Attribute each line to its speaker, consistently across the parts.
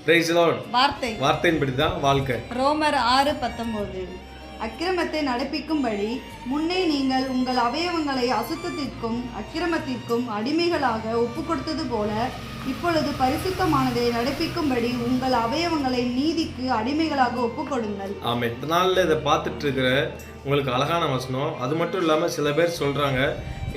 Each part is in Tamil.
Speaker 1: Praise the Lord.
Speaker 2: வார்த்தை
Speaker 1: வார்த்தையின்படி தான் வாழ்க்கை.
Speaker 2: ரோமர் 6:19 அக்கிரமத்தை நடப்பிக்கும்படி முன்னே நீங்கள் உங்கள் அவயவங்களை அசுத்தத்திற்கும் அக்கிரமத்திற்கும் அடிமைகளாக ஒப்புக்கொடுத்தது போல இப்பொழுது பரிசுத்தமானதை நடப்பிக்கும்படி உங்கள் அவயவங்களை நீதிக்கு அடிமைகளாக ஒப்புக்கொடுங்கள்.
Speaker 1: ஆமென். இதனால இதை பார்த்துட்டு இருக்கிற உங்களுக்கு அழகான வசனம். அது மட்டும் இல்லாமல் சில பேர் சொல்கிறாங்க,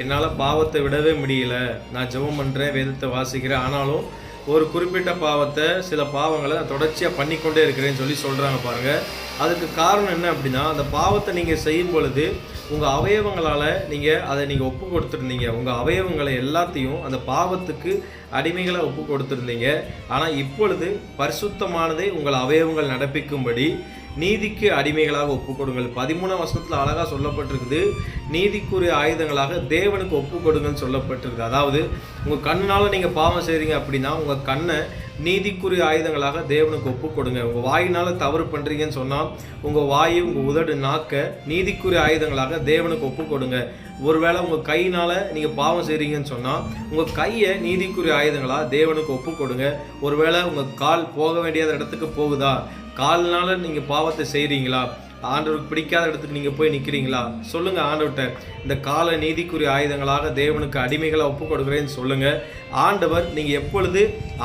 Speaker 1: என்னால் பாவத்தை விடவே முடியல, நான் ஜெபம் பண்ணுறேன், வேதத்தை வாசிக்கிறேன், ஆனாலும் ஒரு குறிப்பிட்ட பாவத்தை சில பாவங்களை நான் தொடர்ச்சியாக பண்ணிக்கொண்டே இருக்கிறேன்னு சொல்கிறாங்க பாருங்கள். அதுக்கு காரணம் என்ன அப்படின்னா, அந்த பாவத்தை நீங்கள் செய்யும் பொழுது உங்கள் அவயவங்களால் அதை நீங்கள் ஒப்பு கொடுத்துருந்தீங்க. உங்கள் அவயவங்களை எல்லாத்தையும் அந்த பாவத்துக்கு அடிமைகளை ஒப்பு கொடுத்துருந்தீங்க. ஆனால் இப்பொழுது பரிசுத்தமானதை உங்கள் அவயவங்கள் நடப்பிக்கும்படி நீதிக்கு அடிமைகளாக ஒப்பு கொடுங்கள். 13 வசனத்தில் அழகாக சொல்லப்பட்டிருக்குது, நீதிக்குரிய ஆயுதங்களாக தேவனுக்கு ஒப்பு கொடுங்கன்னு சொல்லப்பட்டிருக்குது. அதாவது உங்கள் கண்ணால் நீங்கள் பாவம் செய்கிறீங்க அப்படின்னா உங்கள் கண்ணை நீதிக்குரிய ஆயுதங்களாக தேவனுக்கு ஒப்பு கொடுங்க. உங்கள் வாயினால் தவறு பண்ணுறீங்கன்னு சொன்னால் உங்கள் வாய், உங்கள் உதடு, நாக்க நீதிக்குரிய ஆயுதங்களாக தேவனுக்கு ஒப்பு கொடுங்க. ஒருவேளை உங்கள் கையினால் நீங்கள் பாவம் செய்கிறீங்கன்னு சொன்னால் உங்கள் கையை நீதிக்குரிய ஆயுதங்களாக தேவனுக்கு ஒப்பு கொடுங்க. ஒருவேளை உங்கள் கால் போக வேண்டிய இடத்துக்கு போகுதா, கால்னால நீங்கள் பாவத்தை செய்கிறீங்களா, ஆண்டவருக்கு பிடிக்காத இடத்துக்கு நீங்கள் போய் நிற்கிறீங்களா, சொல்லுங்கள் ஆண்டவர்கிட்ட, இந்த கால நீதிக்குரிய ஆயுதங்களாக தேவனுக்கு அடிமைகளை ஒப்பு கொடுக்குறேன்னு சொல்லுங்கள். ஆண்டவர் நீங்கள் எப்பொழுது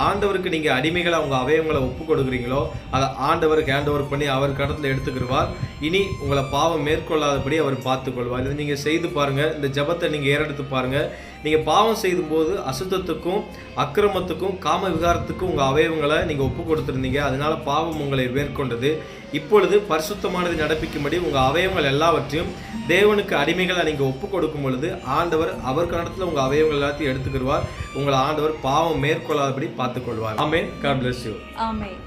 Speaker 1: ஆண்டவருக்கு நீங்கள் அடிமைகளை உங்கள் அவயவங்களை ஒப்பு கொடுக்குறீங்களோ அதை ஆண்டவருக்கு ஹேண்ட் ஓவர் பண்ணி அவர் கடத்தில் எடுத்துக்கிடுவார். இனி உங்களை பாவம் மேற்கொள்ளாதபடி அவர் பார்த்துக்கொள்வார். இதை நீங்கள் செய்து பாருங்கள். இந்த ஜெபத்தை நீங்கள் ஏறெடுத்து பாருங்கள். நீங்கள் பாவம் செய்யும்போது அசுத்தத்துக்கும் அக்கிரமத்துக்கும் காம விகாரத்துக்கும் உங்கள் அவயவங்களை நீங்கள் ஒப்பு கொடுத்துருந்தீங்க. அதனால பாவம் உங்களை மேற்கொண்டது. இப்பொழுது பரிசுத்தமானதை நடப்பிக்கும்படி உங்கள் அவயவங்கள் எல்லாவற்றையும் தேவனுக்கு அடிமைகளை நீங்கள் ஒப்பு கொடுக்கும் பொழுது ஆண்டவர் அவர் கணத்தில் உங்கள் அவயவங்கள் எல்லாத்தையும் எடுத்துக்கிடுவார். உங்களை ஆண்டவர் பாவம் மேற்கொள்ளாதபடி பார்த்துக்கொள்வார். ஆமென். God bless you.
Speaker 2: ஆமென்.